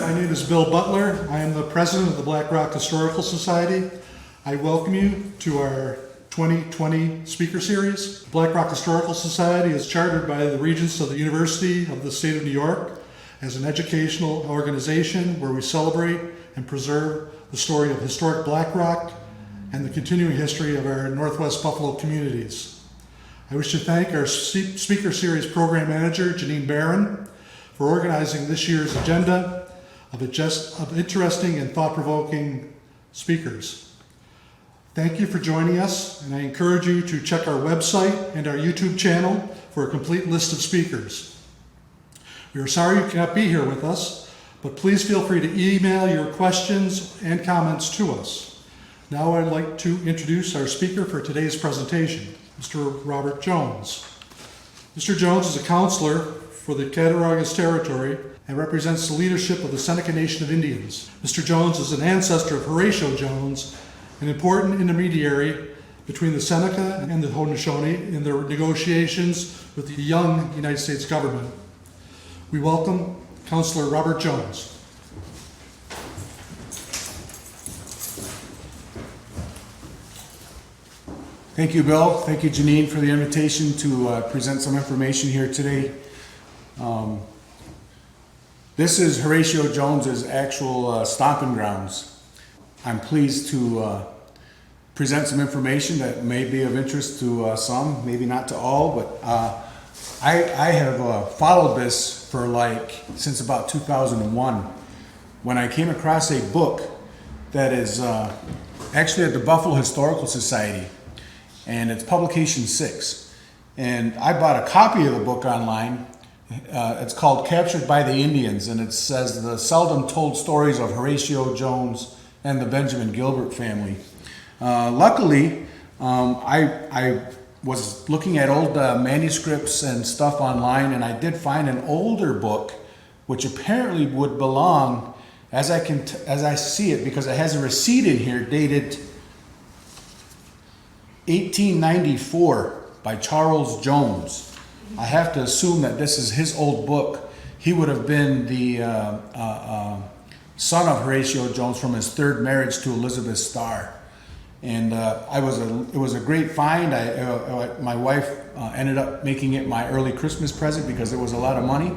My name is Bill Butler. I am the president of the Black Rock Historical Society. I welcome you to our 2020 speaker series. Black Rock Historical Society is chartered by the Regents of the University of the State of New York as an educational organization where we celebrate and preserve the story of historic Black Rock and the continuing history of our Northwest Buffalo communities. I wish to thank our speaker series program manager, Janine Barron, for organizing this year's agenda of interesting and thought-provoking speakers. Thank you for joining us, and I encourage you to check our website and our YouTube channel for a complete list of speakers. We are sorry you cannot be here with us, but please feel free to email your questions and comments to us. Now I'd like to introduce our speaker for today's presentation, Mr. Robert Jones. Mr. Jones is a counselor for the Cattaraugus Territory and represents the leadership of the Seneca Nation of Indians. Mr. Jones is an ancestor of Horatio Jones, an important intermediary between the Seneca and the Haudenosaunee in their negotiations with the young United States government. We welcome Counselor Robert Jones. Thank you, Bill. Thank you, Janine, for the invitation to present some information here today. This is Horatio Jones's actual stomping grounds. I'm pleased to present some information that may be of interest to some, maybe not to all, but I have followed this for since about 2001 when I came across a book that is actually at the Buffalo Historical Society, and it's publication 6. And I bought a copy of the book online. It's called Captured by the Indians, and it says the seldom told stories of Horatio Jones and the Benjamin Gilbert family. Luckily, I was looking at old manuscripts and stuff online, and I did find an older book, which apparently would belong, as I see it, because it has a receipt in here dated 1894 by Charles Jones. I have to assume that this is his old book. He would have been the son of Horatio Jones from his third marriage to Elizabeth Starr. And it was a great find. My wife ended up making it my early Christmas present because it was a lot of money.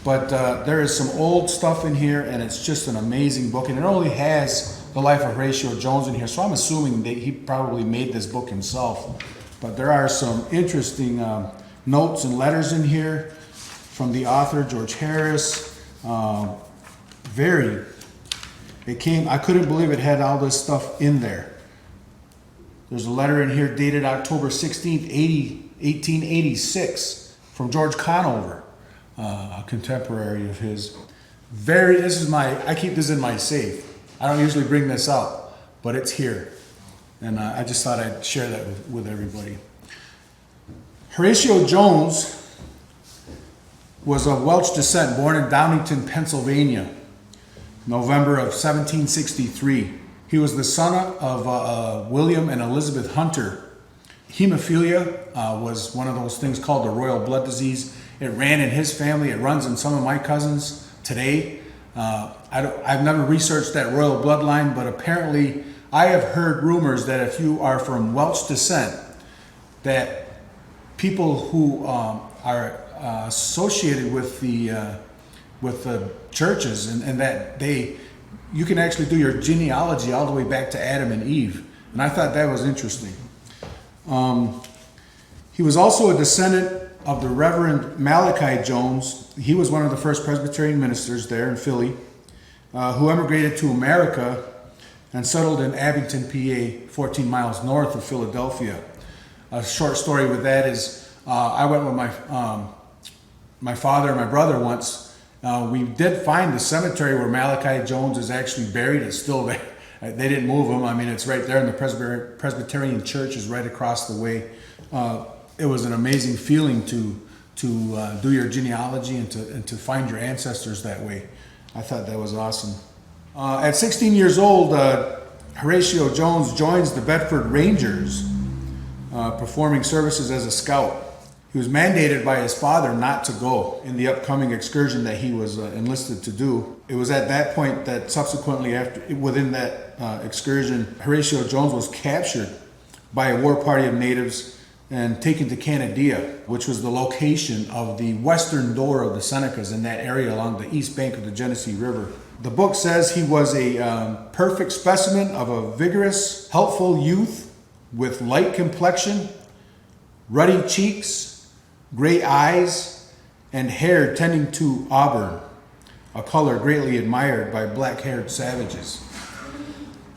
But there is some old stuff in here, and it's just an amazing book. And it only has the life of Horatio Jones in here, so I'm assuming that he probably made this book himself. But there are some interesting notes and letters in here from the author, George Harris. I couldn't believe it had all this stuff in there. There's a letter in here dated October 16th, 1886 from George Conover, a contemporary of his. I keep this in my safe. I don't usually bring this out, but it's here. And I just thought I'd share that with everybody. Horatio Jones was of Welsh descent, born in Downingtown, Pennsylvania, November of 1763. He was the son of William and Elizabeth Hunter. Hemophilia was one of those things called the royal blood disease. It ran in his family. It runs in some of my cousins today. I've never researched that royal bloodline, but apparently I have heard rumors that if you are from Welsh descent, that people who are associated with the churches and that you can actually do your genealogy all the way back to Adam and Eve, and I thought that was interesting. He was also a descendant of the Reverend Malachi Jones. He was one of the first Presbyterian ministers there in Philly, who emigrated to America and settled in Abington, PA, 14 miles north of Philadelphia. A short story with that is I went with my father and my brother once. We did find the cemetery where Malachi Jones is actually buried. It's still there. They didn't move him. I mean, it's right there, and the Presbyterian church is right across the way. It was an amazing feeling to do your genealogy and to find your ancestors that way. I thought that was awesome. At 16 years old, Horatio Jones joins the Bedford Rangers, performing services as a scout. He was mandated by his father not to go in the upcoming excursion that he was enlisted to do. It was at that point that subsequently, within that excursion, Horatio Jones was captured by a war party of natives and taken to Canandaigua, which was the location of the western door of the Senecas in that area along the east bank of the Genesee River. The book says he was a perfect specimen of a vigorous, helpful youth with light complexion, ruddy cheeks, gray eyes, and hair tending to auburn, a color greatly admired by black-haired savages.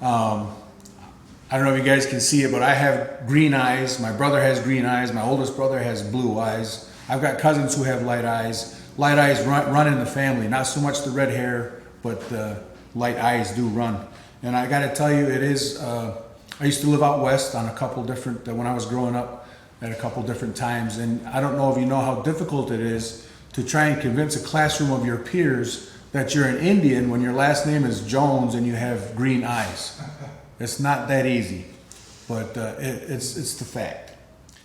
I don't know if you guys can see it, but I have green eyes. My brother has green eyes. My oldest brother has blue eyes. I've got cousins who have light eyes. Light eyes run in the family. Not so much the red hair, but light eyes do run. And I got to tell you, it is. I used to live out west on a couple different when I was growing up at a couple different times, and I don't know if you know how difficult it is to try and convince a classroom of your peers that you're an Indian when your last name is Jones and you have green eyes. It's not that easy, but it's the fact.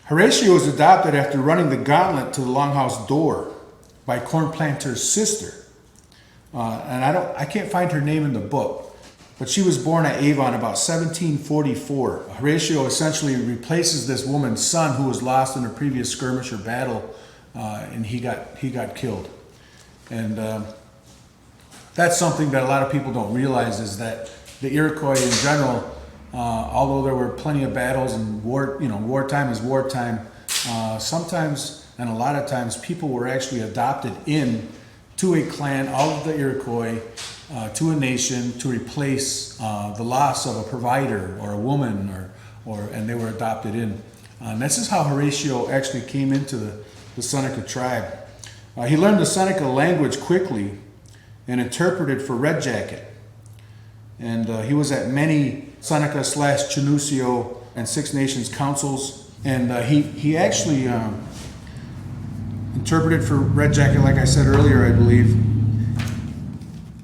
Horatio was adopted after running the gauntlet to the Longhouse door by Cornplanter's sister, and I can't find her name in the book, but she was born at Avon about 1744. Horatio essentially replaces this woman's son who was lost in a previous skirmish or battle, and he got killed. And that's something that a lot of people don't realize, is that the Iroquois in general, although there were plenty of battles and wartime is wartime, sometimes and a lot of times people were actually adopted in to a clan of the Iroquois, to a nation, to replace the loss of a provider or a woman, and they were adopted in. And this is how Horatio actually came into the Seneca tribe. He learned the Seneca language quickly and interpreted for Red Jacket. And he was at many Seneca/Chinusio and Six Nations councils. And he actually interpreted for Red Jacket, like I said earlier, I believe.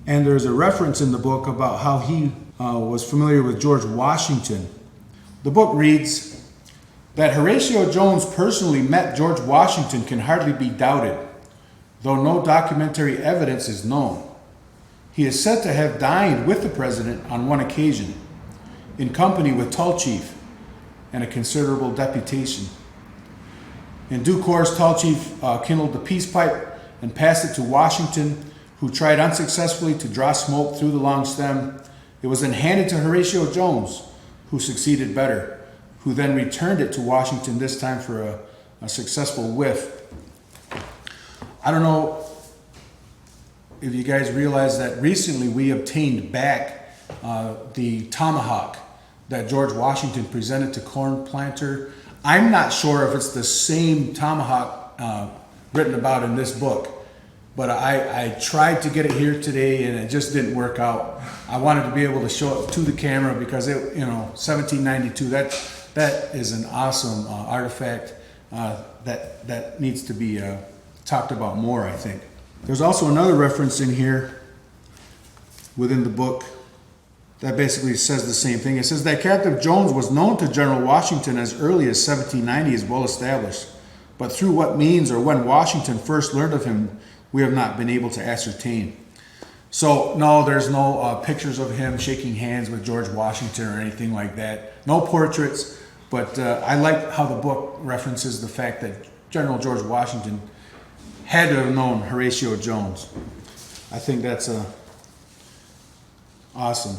And there's a reference in the book about how he was familiar with George Washington. The book reads that Horatio Jones personally met George Washington can hardly be doubted, though no documentary evidence is known. He is said to have dined with the president on one occasion, in company with Tall Chief and a considerable deputation. In due course, Tall Chief kindled the peace pipe and passed it to Washington, who tried unsuccessfully to draw smoke through the long stem. It was then handed to Horatio Jones, who succeeded better, who then returned it to Washington, this time for a successful whiff. I don't know if you guys realize that recently we obtained back the tomahawk that George Washington presented to Cornplanter. I'm not sure if it's the same tomahawk written about in this book, but I tried to get it here today and it just didn't work out. I wanted to be able to show it to the camera because 1792, that is an awesome artifact that needs to be talked about more, I think. There's also another reference in here within the book that basically says the same thing. It says that Captain Jones was known to General Washington as early as 1790 is well established, but through what means or when Washington first learned of him, we have not been able to ascertain. So no, there's no pictures of him shaking hands with George Washington or anything like that. No portraits, but I like how the book references the fact that General George Washington had to have known Horatio Jones. I think that's awesome.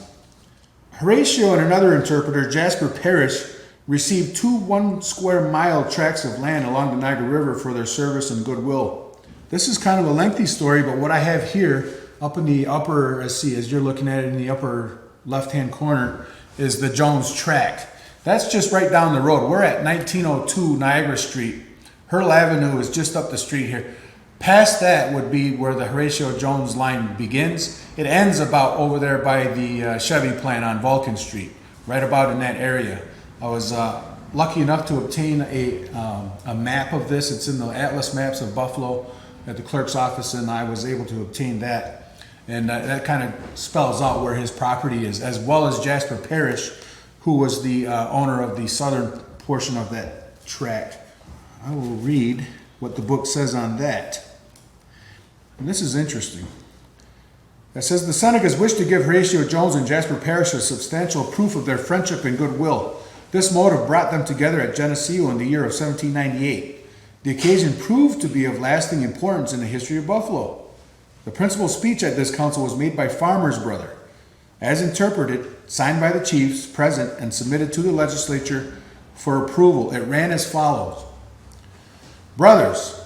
Horatio and another interpreter, Jasper Parrish, received 2 one-square-mile tracts of land along the Niagara River for their service and goodwill. This is kind of a lengthy story, but what I have here up in the upper, as you're looking at it in the upper left-hand corner, is the Jones tract. That's just right down the road. We're at 1902 Niagara Street. Hurl Avenue is just up the street here. Past that would be where the Horatio Jones line begins. It ends about over there by the Chevy plant on Vulcan Street, right about in that area. I was lucky enough to obtain a map of this. It's in the Atlas Maps of Buffalo at the clerk's office, and I was able to obtain that. And that kind of spells out where his property is, as well as Jasper Parrish, who was the owner of the southern portion of that tract. I will read what the book says on that. And this is interesting. It says, the Senecas wish to give Horatio Jones and Jasper Parrish a substantial proof of their friendship and goodwill. This motive brought them together at Geneseo in the year of 1798. The occasion proved to be of lasting importance in the history of Buffalo. The principal speech at this council was made by Farmer's brother. As interpreted, signed by the chiefs present and submitted to the legislature for approval, it ran as follows. Brothers,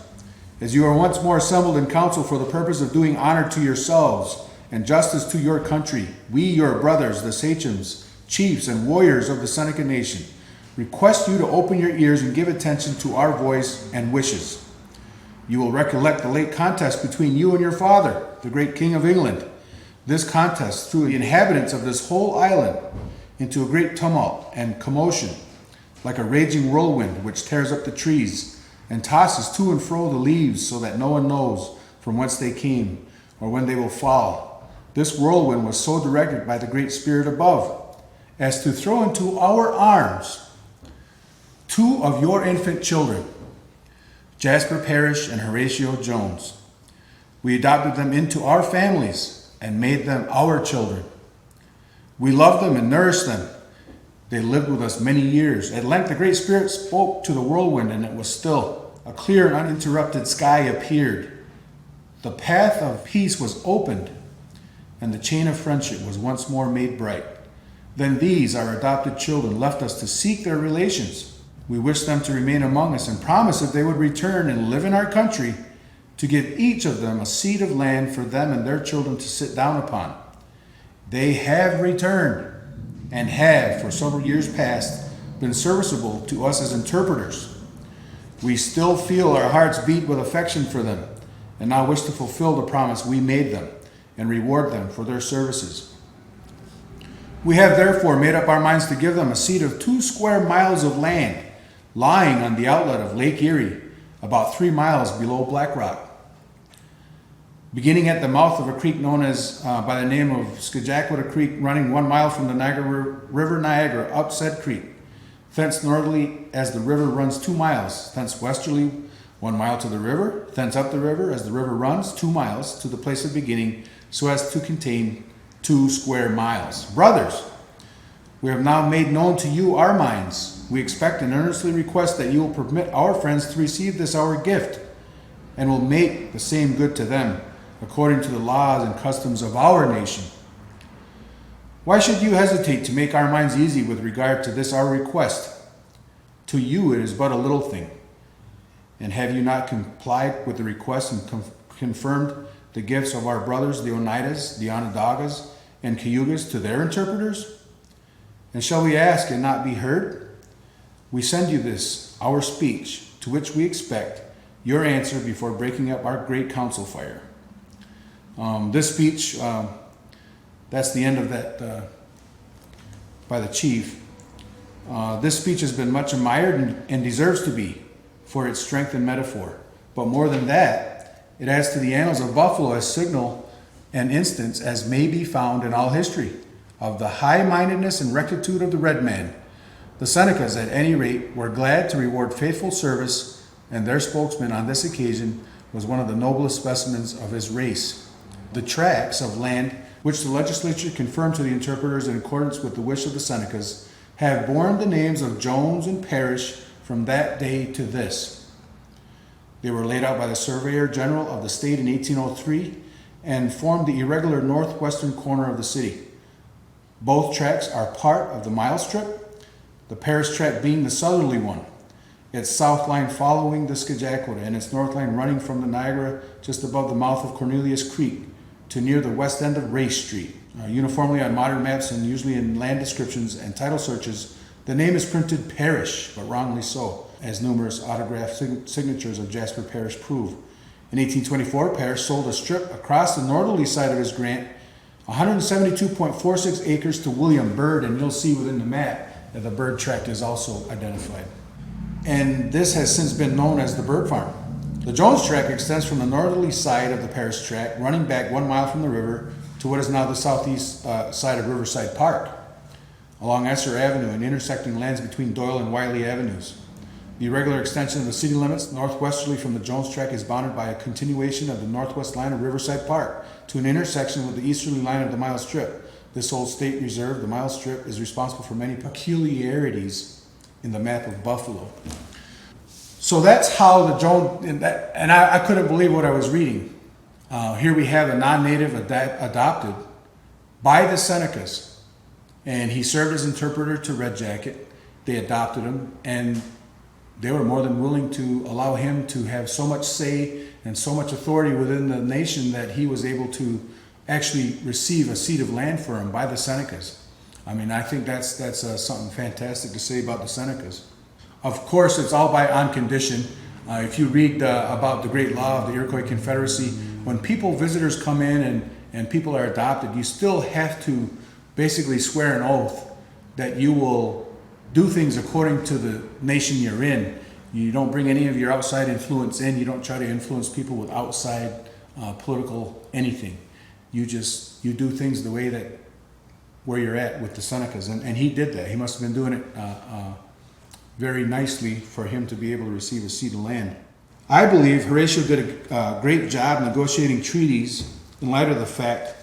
as you are once more assembled in council for the purpose of doing honor to yourselves and justice to your country, we, your brothers, the sachems, chiefs, and warriors of the Seneca Nation, request you to open your ears and give attention to our voice and wishes. You will recollect the late contest between you and your father, the great King of England. This contest threw the inhabitants of this whole island into a great tumult and commotion, like a raging whirlwind which tears up the trees and tosses to and fro the leaves so that no one knows from whence they came or when they will fall. This whirlwind was so directed by the Great Spirit above as to throw into our arms 2 of your infant children, Jasper Parrish and Horatio Jones. We adopted them into our families and made them our children. We loved them and nourished them. They lived with us many years. At length the Great Spirit spoke to the whirlwind, and it was still. A clear and uninterrupted sky appeared. The path of peace was opened, and the chain of friendship was once more made bright. Then these, our adopted children, left us to seek their relations. We wished them to remain among us and promised if they would return and live in our country, to give each of them a seed of land for them and their children to sit down upon. They have returned and have, for several years past, been serviceable to us as interpreters. We still feel our hearts beat with affection for them and now wish to fulfill the promise we made them and reward them for their services. We have therefore made up our minds to give them a seed of 2 square miles of land lying on the outlet of Lake Erie, about 3 miles below Black Rock. Beginning at the mouth of a creek known as by the name of Scajaquada Creek, running 1 mile from the River Niagara up said creek, thence northerly as the river runs 2 miles, thence westerly 1 mile to the river, thence up the river as the river runs 2 miles to the place of beginning, so as to contain 2 square miles. Brothers, we have now made known to you our minds. We expect and earnestly request that you will permit our friends to receive this our gift, and will make the same good to them, according to the laws and customs of our nation. Why should you hesitate to make our minds easy with regard to this our request? To you it is but a little thing. And have you not complied with the request and confirmed the gifts of our brothers, the Oneidas, the Onondagas, and Cayugas to their interpreters? And shall we ask and not be heard? We send you this, our speech, to which we expect your answer before breaking up our great council fire. This speech, that's the end of that by the chief. This speech has been much admired and deserves to be for its strength and metaphor. But more than that, it adds to the annals of Buffalo as signal and instance as may be found in all history of the high-mindedness and rectitude of the red man. The Senecas, at any rate, were glad to reward faithful service, and their spokesman on this occasion was one of the noblest specimens of his race. The tracts of land which the legislature confirmed to the interpreters in accordance with the wish of the Senecas have borne the names of Jones and Parrish from that day to this. They were laid out by the Surveyor General of the state in 1803 and formed the irregular northwestern corner of the city. Both tracts are part of the mile strip, the Parrish tract being the southerly one, its south line following the Scajaquada and its north line running from the Niagara just above the mouth of Cornelius Creek to near the west end of Race Street. Uniformly on modern maps and usually in land descriptions and title searches, the name is printed Parrish, but wrongly so, as numerous autographed signatures of Jasper Parrish prove. In 1824, Parrish sold a strip across the northerly side of his grant, 172.46 acres to William Byrd, and you'll see within the map that the Byrd tract is also identified. And this has since been known as the Byrd Farm. The Jones tract extends from the northerly side of the Parrish tract, running back 1 mile from the river to what is now the southeast side of Riverside Park, along Esser Avenue and intersecting lands between Doyle and Wiley Avenues. The irregular extension of the city limits northwesterly from the Jones Tract is bounded by a continuation of the northwest line of Riverside Park to an intersection with the easterly line of the Mile Strip. This old state reserve, the Mile Strip, is responsible for many peculiarities in the map of Buffalo. So that's how the Jones, and I couldn't believe what I was reading. Here we have a non-native adopted by the Senecas, and he served as interpreter to Red Jacket. They adopted him, and they were more than willing to allow him to have so much say and so much authority within the nation that he was able to actually receive a seat of land for him by the Senecas. I mean, I think that's something fantastic to say about the Senecas. Of course, it's all on condition. If you read about the great law of the Iroquois Confederacy, when visitors come in and people are adopted, you still have to basically swear an oath that you will do things according to the nation you're in. You don't bring any of your outside influence in. You don't try to influence people with outside political anything. You do things the way that where you're at with the Senecas, and he did that. He must have been doing it very nicely for him to be able to receive a seat of land. I believe Horatio did a great job negotiating treaties in light of the fact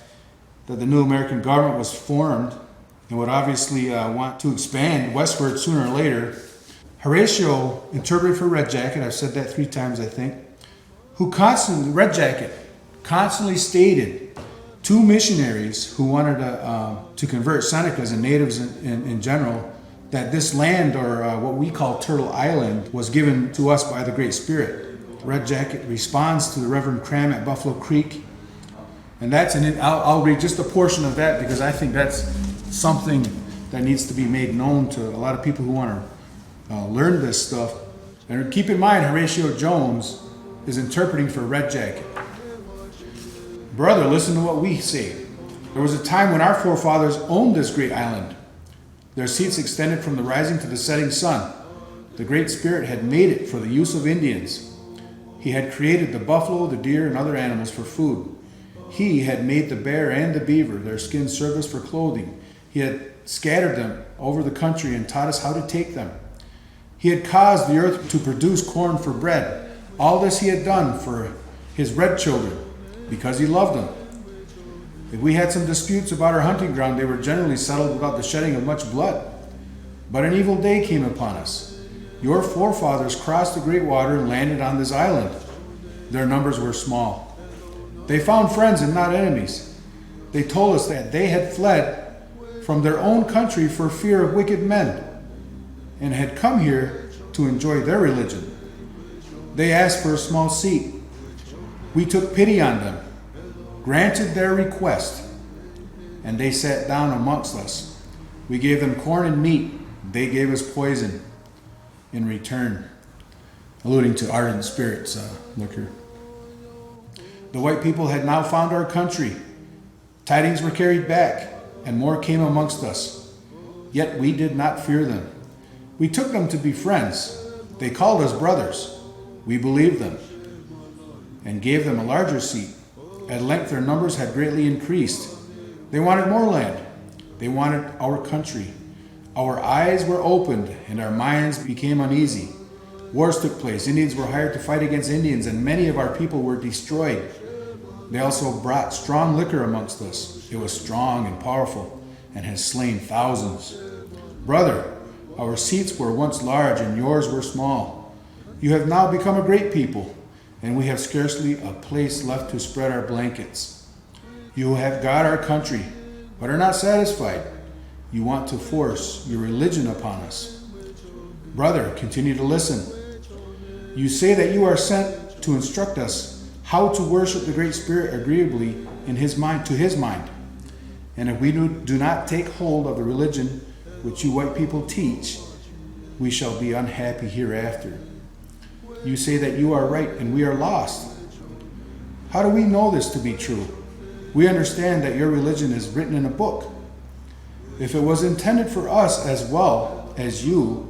that the new American government was formed and would obviously want to expand westward sooner or later. Horatio interpreted for Red Jacket, I've said that 3 times I think, Red Jacket constantly stated to missionaries who wanted to convert Senecas and natives in general that this land, or what we call Turtle Island, was given to us by the Great Spirit. Red Jacket responds to the Reverend Cram at Buffalo Creek, and I'll read just a portion of that because I think that's something that needs to be made known to a lot of people who want to learn this stuff. And keep in mind, Horatio Jones is interpreting for Red Jacket. Brother, listen to what we say. There was a time when our forefathers owned this great island. Their seats extended from the rising to the setting sun. The Great Spirit had made it for the use of Indians. He had created the buffalo, the deer, and other animals for food. He had made the bear and the beaver. Their skins served us for clothing. He had scattered them over the country and taught us how to take them. He had caused the earth to produce corn for bread. All this he had done for his red children because he loved them. If we had some disputes about our hunting ground, they were generally settled without the shedding of much blood. But an evil day came upon us. Your forefathers crossed the great water and landed on this island. Their numbers were small. They found friends and not enemies. They told us that they had fled from their own country for fear of wicked men and had come here to enjoy their religion. They asked for a small seat. We took pity on them, granted their request, and they sat down amongst us. We gave them corn and meat. They gave us poison in return, alluding to ardent spirits liquor. The white people had now found our country. Tidings were carried back, and more came amongst us. Yet we did not fear them. We took them to be friends. They called us brothers. We believed them and gave them a larger seat. At length their numbers had greatly increased. They wanted more land. They wanted our country. Our eyes were opened and our minds became uneasy. Wars took place. Indians were hired to fight against Indians, and many of our people were destroyed. They also brought strong liquor amongst us. It was strong and powerful and has slain thousands. Brother, our seats were once large and yours were small. You have now become a great people, and we have scarcely a place left to spread our blankets. You have got our country, but are not satisfied. You want to force your religion upon us. Brother, continue to listen. You say that you are sent to instruct us how to worship the Great Spirit agreeably to his mind. And if we do not take hold of the religion which you white people teach, we shall be unhappy hereafter. You say that you are right and we are lost. How do we know this to be true? We understand that your religion is written in a book. If it was intended for us as well as you,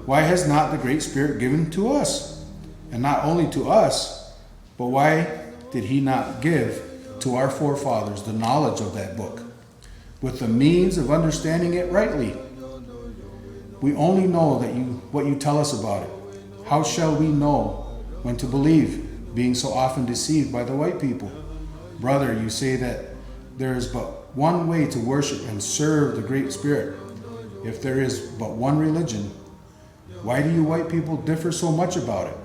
why has not the Great Spirit given to us? And not only to us, but why did he not give to our forefathers the knowledge of that book, with the means of understanding it rightly? We only know that what you tell us about it. how shall we know when to believe, being so often deceived by the white people? Brother, you say that there is but one way to worship and serve the Great Spirit. If there is but one religion, why do you white people differ so much about it?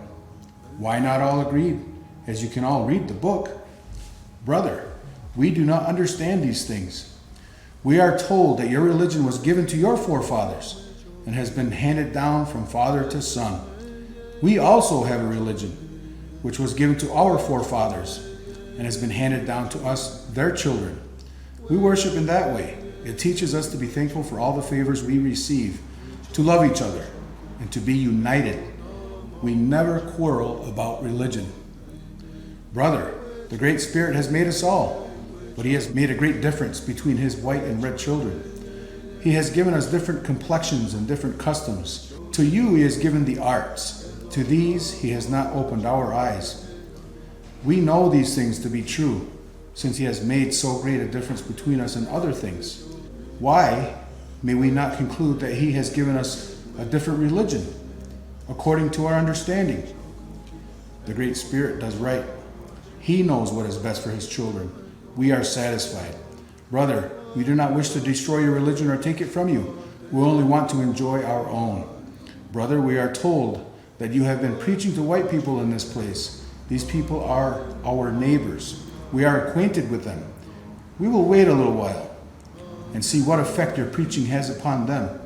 Why not all agree, as you can all read the book? Brother, we do not understand these things. We are told that your religion was given to your forefathers and has been handed down from father to son. We also have a religion which was given to our forefathers and has been handed down to us, their children. We worship in that way. It teaches us to be thankful for all the favors we receive, to love each other, and to be united. We never quarrel about religion. Brother, the Great Spirit has made us all, but he has made a great difference between his white and red children. He has given us different complexions and different customs. To you he has given the arts. To these he has not opened our eyes. We know these things to be true, since he has made so great a difference between us and other things. Why may we not conclude that he has given us a different religion, according to our understanding? The Great Spirit does right. He knows what is best for his children. We are satisfied. Brother, we do not wish to destroy your religion or take it from you. We only want to enjoy our own. Brother, we are told that you have been preaching to white people in this place. These people are our neighbors. We are acquainted with them. We will wait a little while and see what effect your preaching has upon them.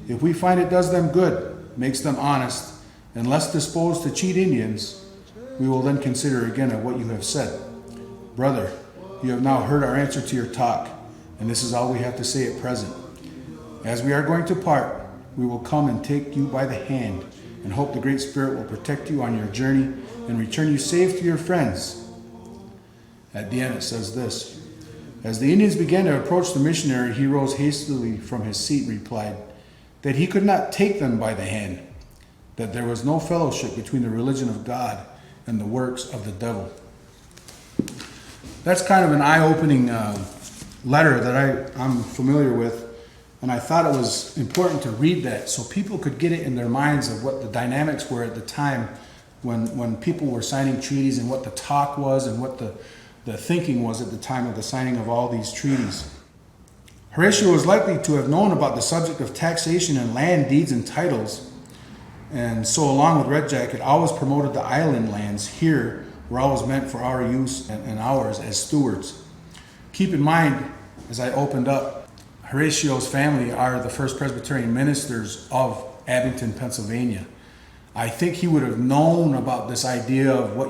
If we find it does them good, makes them honest, and less disposed to cheat Indians, we will then consider again of what you have said. Brother, you have now heard our answer to your talk, and this is all we have to say at present. As we are going to part, we will come and take you by the hand, and hope the Great Spirit will protect you on your journey and return you safe to your friends. At the end it says this: as the Indians began to approach the missionary, he rose hastily from his seat and replied that he could not take them by the hand, that there was no fellowship between the religion of God and the works of the devil. That's kind of an eye-opening letter that I'm familiar with, and I thought it was important to read that so people could get it in their minds of what the dynamics were at the time when people were signing treaties, and what the talk was and what the thinking was at the time of the signing of all these treaties. Horatio was likely to have known about the subject of taxation and land deeds and titles, and so along with Red Jacket always promoted the island lands here were always meant for our use and ours as stewards. Keep in mind, as I opened up, Horatio's family are the first Presbyterian ministers of Abington, Pennsylvania. I think he would have known about this idea of what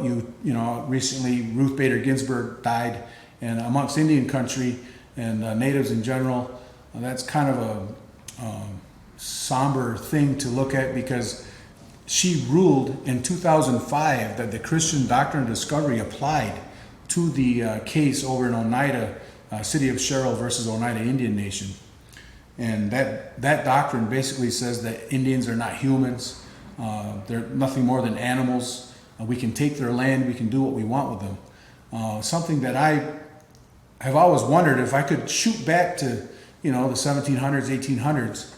recently Ruth Bader Ginsburg died, and amongst Indian country and natives in general, that's kind of a somber thing to look at, because she ruled in 2005 that the Christian Doctrine of Discovery applied to the case over in Oneida, City of Sherrill versus Oneida Indian Nation. And that doctrine basically says that Indians are not humans. They're nothing more than animals. We can take their land. We can do what we want with them. Something that I have always wondered, if I could shoot back to, the 1700s, 1800s,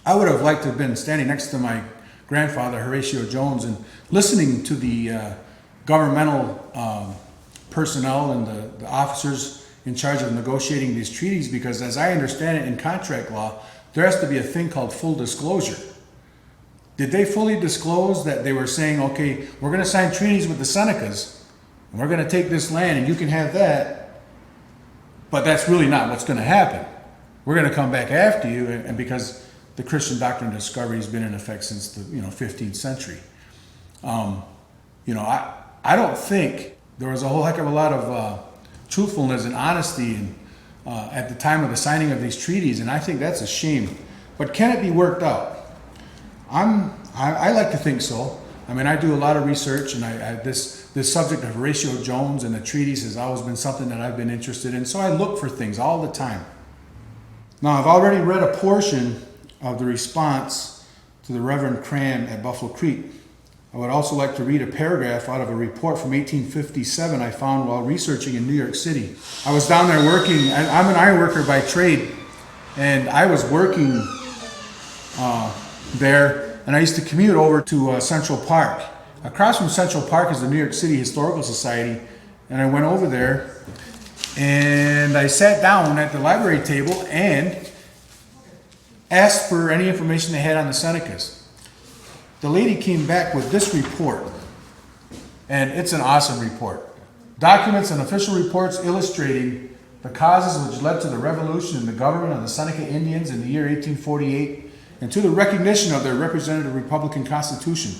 I would have liked to have been standing next to my grandfather, Horatio Jones, and listening to the governmental personnel and the officers in charge of negotiating these treaties, because as I understand it in contract law, there has to be a thing called full disclosure. Did they fully disclose that they were saying, okay, we're going to sign treaties with the Senecas, and we're going to take this land, and you can have that, but that's really not what's going to happen. We're going to come back after you, and because the Christian Doctrine of Discovery has been in effect since the 15th century. I don't think there was a whole heck of a lot of truthfulness and honesty at the time of the signing of these treaties, and I think that's a shame. But can it be worked out? I like to think so. I mean, I do a lot of research, and this subject of Horatio Jones and the treaties has always been something that I've been interested in, so I look for things all the time. Now, I've already read a portion of the response to the Reverend Cram at Buffalo Creek. I would also like to read a paragraph out of a report from 1857 I found while researching in New York City. I was down there working. I'm an iron worker by trade, and I was working there and I used to commute over to Central Park. Across from Central Park is the New York City Historical Society, and I went over there and I sat down at the library table and asked for any information they had on the Senecas. The lady came back with this report, and it's an awesome report. Documents and official reports illustrating the causes which led to the revolution in the government of the Seneca Indians in the year 1848 and to the recognition of their representative Republican Constitution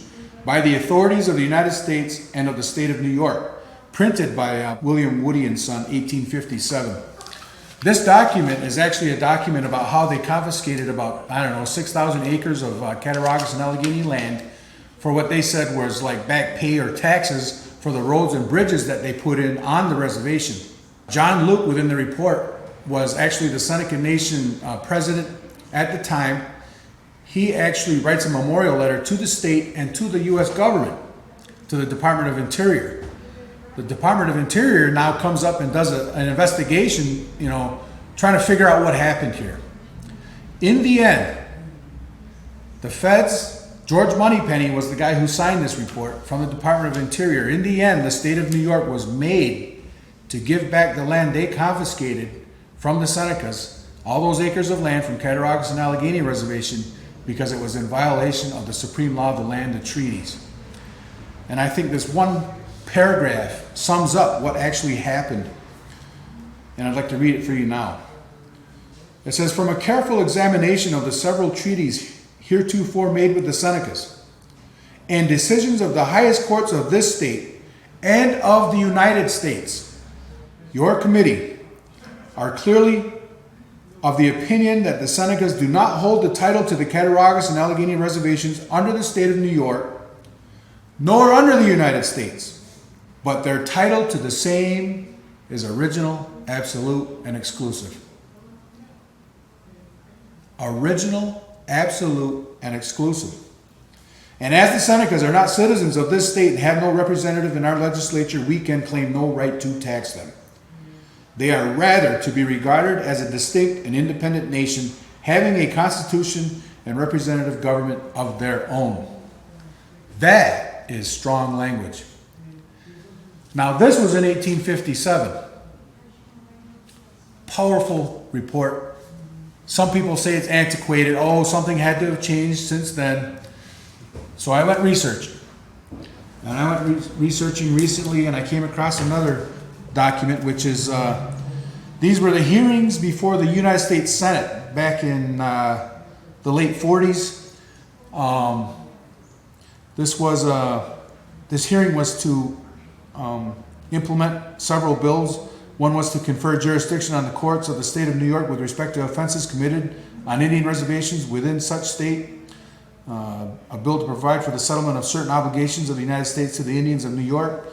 by the authorities of the United States and of the state of New York, printed by William Woody and Son, 1857. This document is actually a document about how they confiscated about, 6,000 acres of Cattaraugus and Allegheny land for what they said was like back pay or taxes for the roads and bridges that they put in on the reservation. John Luke, within the report, was actually the Seneca Nation president at the time. He actually writes a memorial letter to the state and to the U.S. government, to the Department of Interior. The Department of Interior now comes up and does an investigation, trying to figure out what happened here. In the end, the feds, George Moneypenny was the guy who signed this report from the Department of Interior. In the end, the state of New York was made to give back the land they confiscated from the Senecas, all those acres of land from Cattaraugus and Allegheny Reservation, because it was in violation of the supreme law of the land, the treaties. And I think this one paragraph sums up what actually happened, and I'd like to read it for you now. It says, "From a careful examination of the several treaties heretofore made with the Senecas, and decisions of the highest courts of this state and of the United States, your committee are clearly of the opinion that the Senecas do not hold the title to the Cattaraugus and Allegheny reservations under the state of New York, nor under the United States, but their title to the same is original, absolute, and exclusive." Original, absolute, and exclusive. "And as the Senecas are not citizens of this state and have no representative in our legislature, we can claim no right to tax them. They are rather to be regarded as a distinct and independent nation, having a constitution and representative government of their own." That is strong language. Now, this was in 1857. Powerful report. Some people say it's antiquated. Oh, something had to have changed since then. So I went researching. And I went researching recently, and I came across another document, which is, these were the hearings before the United States Senate back in the late 40s. This hearing was to implement several bills. One was to confer jurisdiction on the courts of the state of New York with respect to offenses committed on Indian reservations within such state. A bill to provide for the settlement of certain obligations of the United States to the Indians of New York,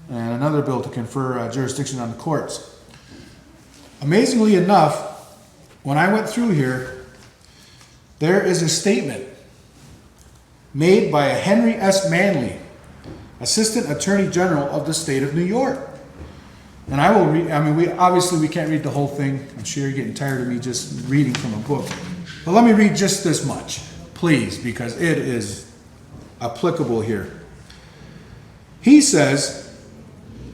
and another bill to confer jurisdiction on the courts. Amazingly enough, when I went through here, there is a statement made by Henry S. Manley, Assistant Attorney General of the state of New York. And I will read, we can't read the whole thing. I'm sure you're getting tired of me just reading from a book. But let me read just this much, please, because it is applicable here. He says,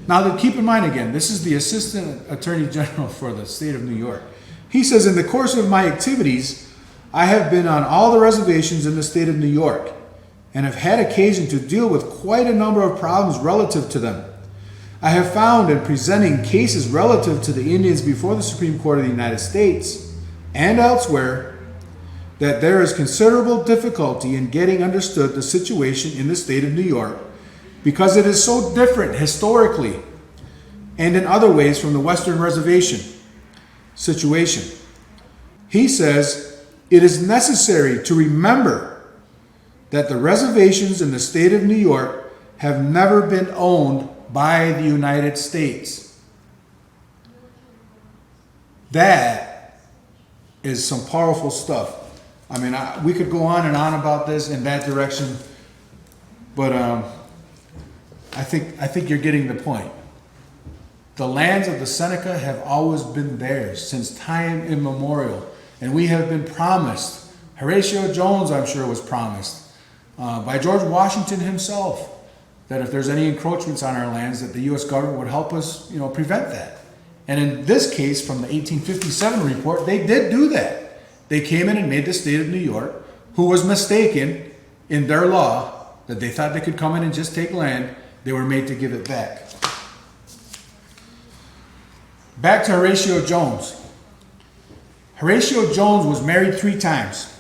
now keep in mind again, this is the Assistant Attorney General for the state of New York. He says, "In the course of my activities, I have been on all the reservations in the state of New York and have had occasion to deal with quite a number of problems relative to them. I have found in presenting cases relative to the Indians before the Supreme Court of the United States and elsewhere that there is considerable difficulty in getting understood the situation in the state of New York because it is so different historically and in other ways from the Western Reservation situation." He says, "It is necessary to remember that the reservations in the state of New York have never been owned by the United States." That is some powerful stuff. We could go on and on about this in that direction, but I think you're getting the point. The lands of the Seneca have always been theirs since time immemorial, and we have been promised. Horatio Jones, I'm sure, was promised by George Washington himself, that if there's any encroachments on our lands, that the U.S. government would help us, prevent that. And in this case, from the 1857 report, they did do that. They came in and made the state of New York, who was mistaken in their law, that they thought they could come in and just take land, they were made to give it back. Back to Horatio Jones. Horatio Jones was married 3 times.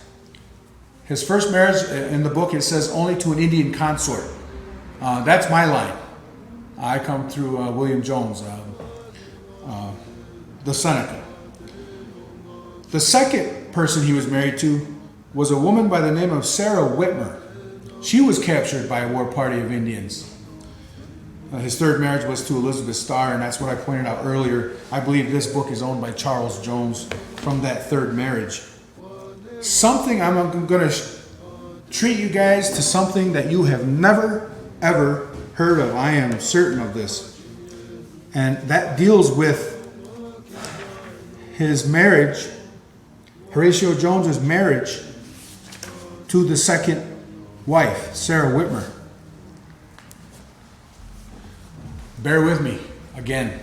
His first marriage, in the book, it says only to an Indian consort. That's my line. I come through William Jones, the Seneca. The second person he was married to was a woman by the name of Sarah Whitmer. She was captured by a war party of Indians. His third marriage was to Elizabeth Starr, and that's what I pointed out earlier. I believe this book is owned by Charles Jones from that third marriage. I'm going to treat you guys to something that you have never, ever heard of. I am certain of this. And that deals with his marriage, Horatio Jones's marriage to the second wife, Sarah Whitmer. Bear with me again.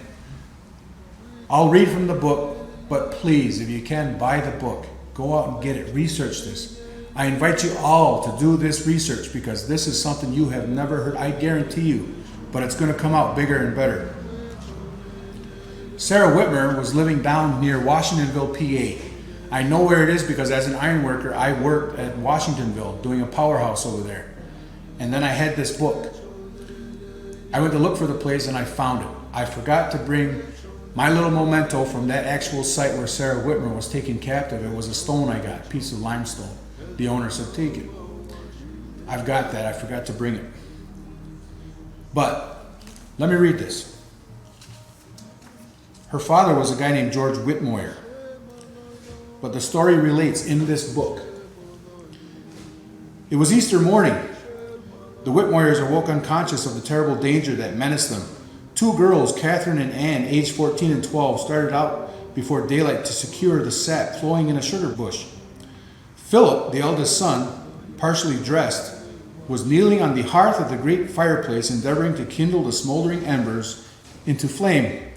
I'll read from the book, but please, if you can, buy the book. Go out and get it. Research this. I invite you all to do this research because this is something you have never heard. I guarantee you, but it's going to come out bigger and better. Sarah Whitmer was living down near Washingtonville, PA. I know where it is because as an iron worker, I worked at Washingtonville doing a powerhouse over there. And then I had this book. I went to look for the place and I found it. I forgot to bring my little memento from that actual site where Sarah Whitmer was taken captive. It was a stone I got, a piece of limestone. The owners had taken. I've got that. I forgot to bring it. But let me read this. Her father was a guy named George Whitmoyer. But the story relates in this book. It was Easter morning. The Whitmoyers awoke unconscious of the terrible danger that menaced them. 2 girls, Catherine and Anne, aged 14 and 12, started out before daylight to secure the sap flowing in a sugar bush. Philip, the eldest son, partially dressed, was kneeling on the hearth of the great fireplace, endeavoring to kindle the smoldering embers into flame.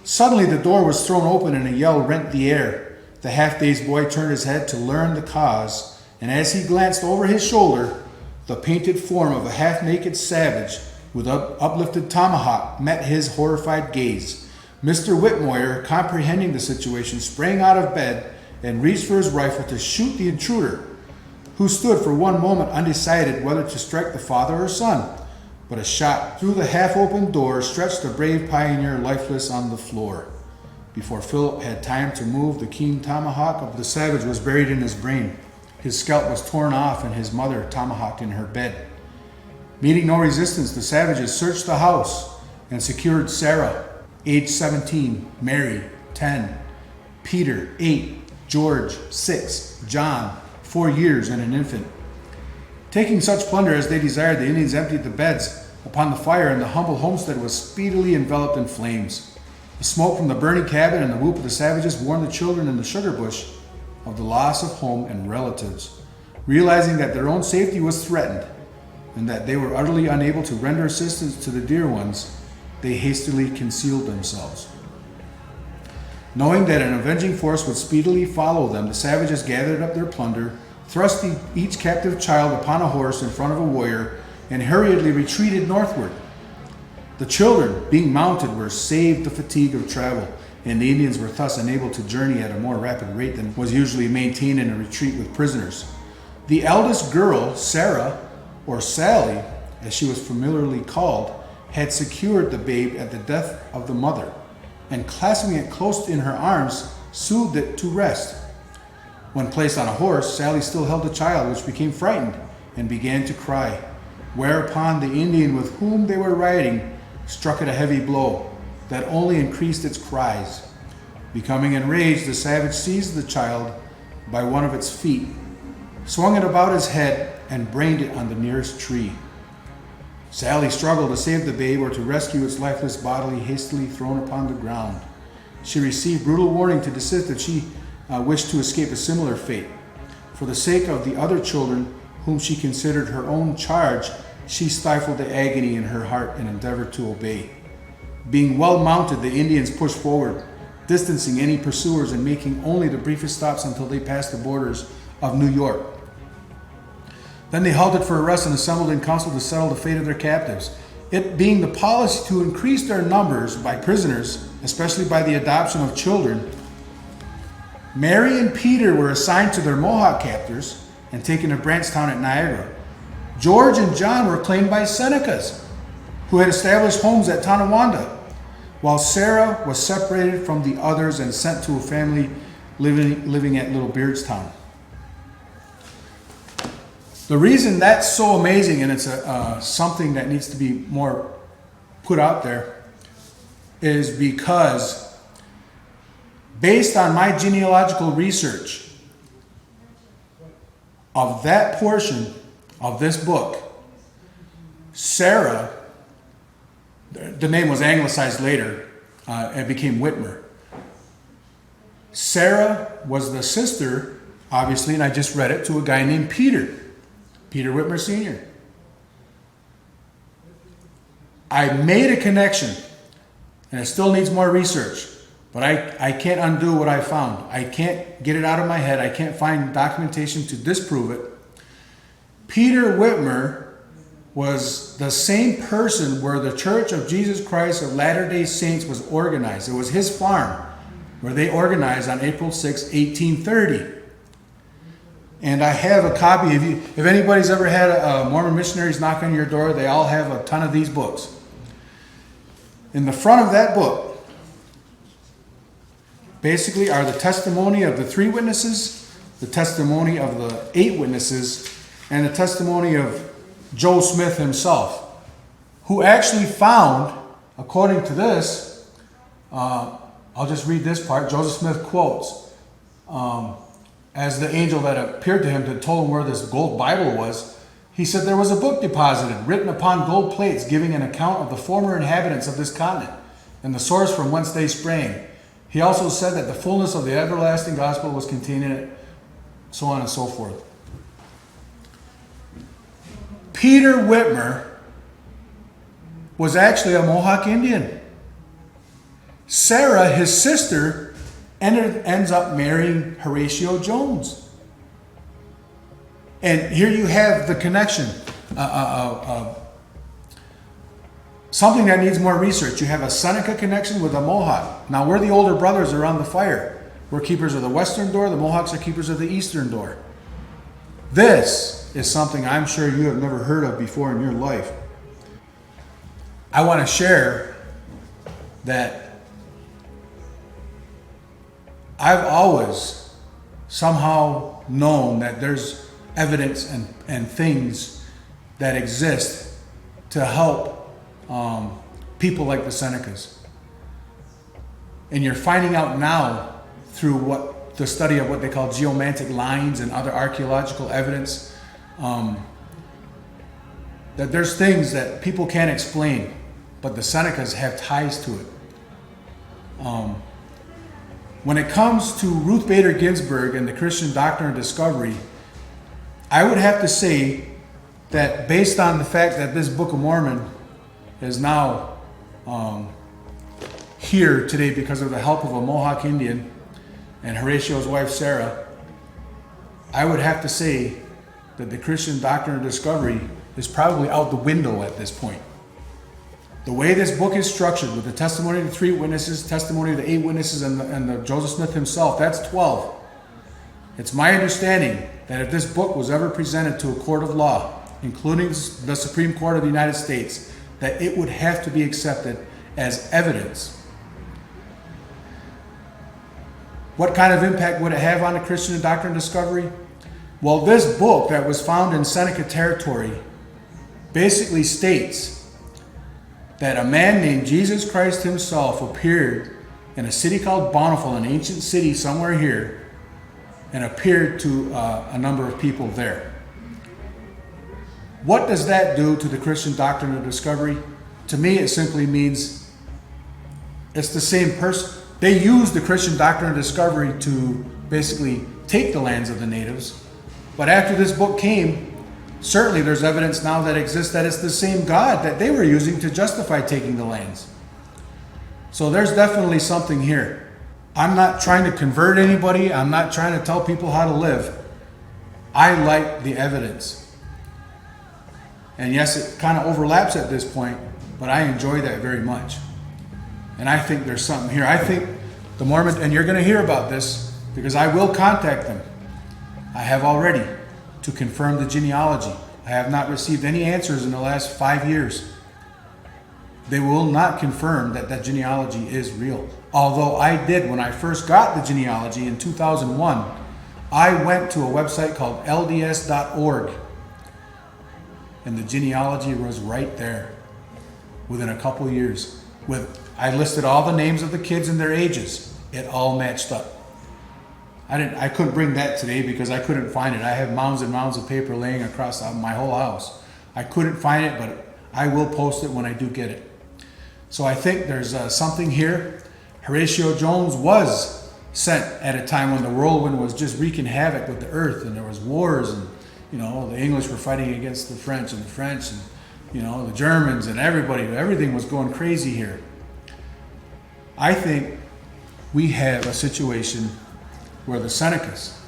Suddenly the door was thrown open and a yell rent the air. The half-dazed boy turned his head to learn the cause, and as he glanced over his shoulder, the painted form of a half-naked savage with uplifted tomahawk met his horrified gaze. Mr. Whitmoyer, comprehending the situation, sprang out of bed and reached for his rifle to shoot the intruder, who stood for one moment undecided whether to strike the father or son. But a shot through the half-open door stretched the brave pioneer lifeless on the floor. Before Philip had time to move, the keen tomahawk of the savage was buried in his brain. His scalp was torn off and his mother tomahawked in her bed. Meeting no resistance, the savages searched the house and secured Sarah, age 17, Mary, 10, Peter, 8, George, 6, John, 4 years and an infant. Taking such plunder as they desired, the Indians emptied the beds upon the fire, and the humble homestead was speedily enveloped in flames. The smoke from the burning cabin and the whoop of the savages warned the children in the sugar bush of the loss of home and relatives. Realizing that their own safety was threatened and that they were utterly unable to render assistance to the dear ones, they hastily concealed themselves. Knowing that an avenging force would speedily follow them, the savages gathered up their plunder, thrust each captive child upon a horse in front of a warrior, and hurriedly retreated northward. The children, being mounted, were saved the fatigue of travel, and the Indians were thus enabled to journey at a more rapid rate than was usually maintained in a retreat with prisoners. The eldest girl, Sarah, or Sally, as she was familiarly called, had secured the babe at the death of the mother, and clasping it close in her arms, soothed it to rest. When placed on a horse, Sally still held the child, which became frightened and began to cry, whereupon the Indian with whom they were riding struck it a heavy blow that only increased its cries. Becoming enraged, the savage seized the child by one of its feet, swung it about his head, and brained it on the nearest tree. Sally struggled to save the babe or to rescue its lifeless body hastily thrown upon the ground. She received brutal warning to desist if she wished to escape a similar fate. For the sake of the other children whom she considered her own charge, she stifled the agony in her heart and endeavored to obey. Being well mounted, the Indians pushed forward, distancing any pursuers and making only the briefest stops until they passed the borders of New York. Then they halted for a rest and assembled in council to settle the fate of their captives. It being the policy to increase their numbers by prisoners, especially by the adoption of children, Mary and Peter were assigned to their Mohawk captors and taken to Brantstown at Niagara. George and John were claimed by Senecas, who had established homes at Tonawanda, while Sarah was separated from the others and sent to a family living at Little Beardstown. The reason that's so amazing, and it's something that needs to be more put out there, is because based on my genealogical research of that portion of this book, Sarah, the name was anglicized later, it became Whitmer. Sarah was the sister, obviously, and I just read it, to a guy named Peter Whitmer Sr. I made a connection, and it still needs more research, but I can't undo what I found. I can't get it out of my head. I can't find documentation to disprove it. Peter Whitmer was the same person where the Church of Jesus Christ of Latter-day Saints was organized. It was his farm where they organized on April 6, 1830. And I have a copy. If anybody's ever had Mormon missionaries knock on your door, they all have a ton of these books. In the front of that book, basically, are the testimony of the 3 witnesses, the testimony of the 8 witnesses, and the testimony of Joe Smith himself, who actually found, according to this, I'll just read this part. Joseph Smith quotes, as the angel that appeared to him that told him where this gold Bible was, he said there was a book deposited, written upon gold plates, giving an account of the former inhabitants of this continent and the source from whence they sprang. He also said that the fullness of the everlasting gospel was contained in it, so on and so forth. Peter Whitmer was actually a Mohawk Indian. Sarah, his sister, ends up marrying Horatio Jones. And here you have the connection. Something that needs more research. You have a Seneca connection with a Mohawk. Now, we're the older brothers around the fire. We're keepers of the western door. The Mohawks are keepers of the eastern door. This is something I'm sure you have never heard of before in your life. I want to share that I've always somehow known that there's evidence and things that exist to help people like the Senecas. And you're finding out now through the study of what they call geomantic lines and other archaeological evidence, that there's things that people can't explain, but the Senecas have ties to it. When it comes to Ruth Bader Ginsburg and the Christian Doctrine of Discovery, I would have to say that based on the fact that this Book of Mormon is now here today because of the help of a Mohawk Indian and Horatio's wife Sarah, I would have to say that the Christian Doctrine of Discovery is probably out the window at this point. The way this book is structured, with the testimony of the 3 witnesses, testimony of the 8 witnesses, and the Joseph Smith himself, that's 12. It's my understanding that if this book was ever presented to a court of law, including the Supreme Court of the United States, that it would have to be accepted as evidence. What kind of impact would it have on the Christian Doctrine of Discovery? Well, this book that was found in Seneca territory basically states that a man named Jesus Christ himself appeared in a city called Bountiful, an ancient city somewhere here, and appeared to a number of people there. What does that do to the Christian Doctrine of Discovery? To me, it simply means it's the same person. They used the Christian Doctrine of Discovery to basically take the lands of the natives. But after this book came, Certainly there's evidence now that exists that it's the same God that they were using to justify taking the lands. So there's definitely something here. I'm not trying to convert anybody. I'm not trying to tell people how to live. I like the evidence. And yes, it kind of overlaps at this point, but I enjoy that very much. And I think there's something here. I think the Mormon, and you're going to hear about this because I will contact them. I have already to confirm the genealogy. I have not received any answers in the last 5 years. They will not confirm that that genealogy is real. Although I did, when I first got the genealogy in 2001, I went to a website called LDS.org. And the genealogy was right there within a couple years. I listed all the names of the kids and their ages. It all matched up. I couldn't bring that today because I couldn't find it. I have mounds and mounds of paper laying across my whole house. I couldn't find it, but I will post it when I do get it. So I think there's something here. Horatio Jones was sent at a time when the whirlwind was just wreaking havoc with the earth, and there was wars, and the English were fighting against the French, and the Germans, and everything was going crazy here. I think we have a situation where the Senecas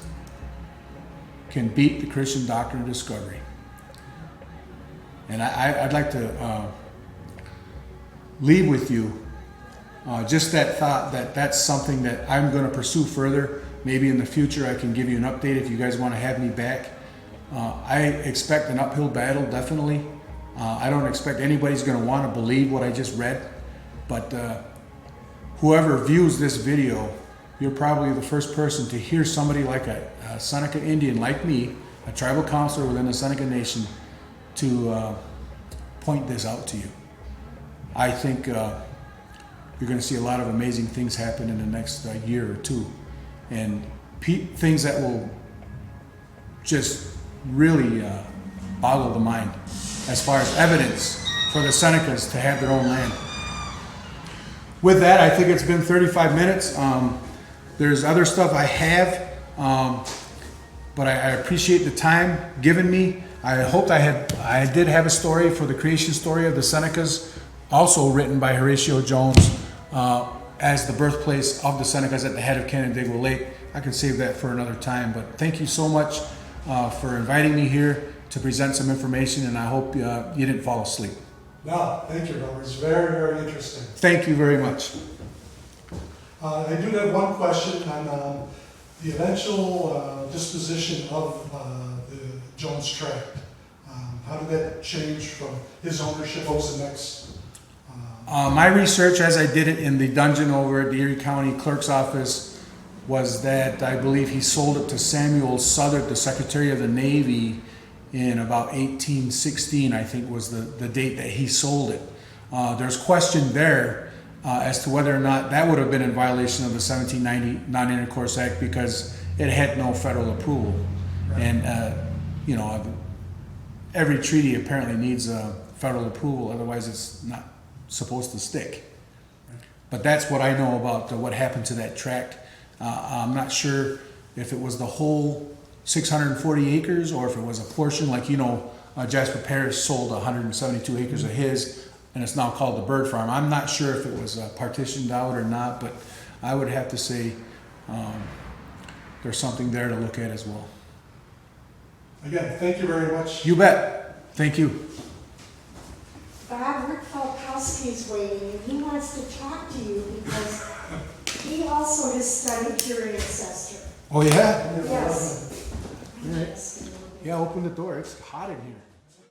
can beat the Christian doctrine of discovery. And I'd like to leave with you just that thought that that's something that I'm going to pursue further. Maybe in the future I can give you an update if you guys want to have me back. I expect an uphill battle, definitely. I don't expect anybody's going to want to believe what I just read, but whoever views this video, you're probably the first person to hear somebody like a Seneca Indian like me, a tribal counselor within the Seneca Nation, to point this out to you. I think you're going to see a lot of amazing things happen in the next year or two, and things that will just really boggle the mind as far as evidence for the Senecas to have their own land. With that, I think it's been 35 minutes. There's other stuff I have, but I appreciate the time given me. I hoped I did have a story for the creation story of the Senecas, also written by Horatio Jones as the birthplace of the Senecas at the head of Canandaigua Lake. I can save that for another time, but thank you so much for inviting me here to present some information, and I hope you didn't fall asleep. No, thank you, Robert. It's very, very interesting. Thank you very much. I do have one question on the eventual disposition of the Jones tract. How did that change from his ownership? What was the next? My research, as I did it in the dungeon over at the Erie County Clerk's office, was that I believe he sold it to Samuel Southard, the Secretary of the Navy, in about 1816, I think was the date that he sold it. There's question there as to whether or not that would have been in violation of the 1790 Non-Intercourse Act because it had no federal approval. Right. And, every treaty apparently needs federal approval, otherwise it's not supposed to stick. Right. But that's what I know about what happened to that tract. I'm not sure if it was the whole 640 acres or if it was a portion, like Jasper Parrish sold 172 acres of his, and it's now called the Bird Farm. I'm not sure if it was partitioned out or not, but I would have to say there's something there to look at as well. Again, thank you very much. You bet. Thank you. Bob, Rick Falkowski is waiting, and he wants to talk to you because he also has studied your ancestor. Oh, yeah? Yes. All right. Yeah, open the door. It's hot in here.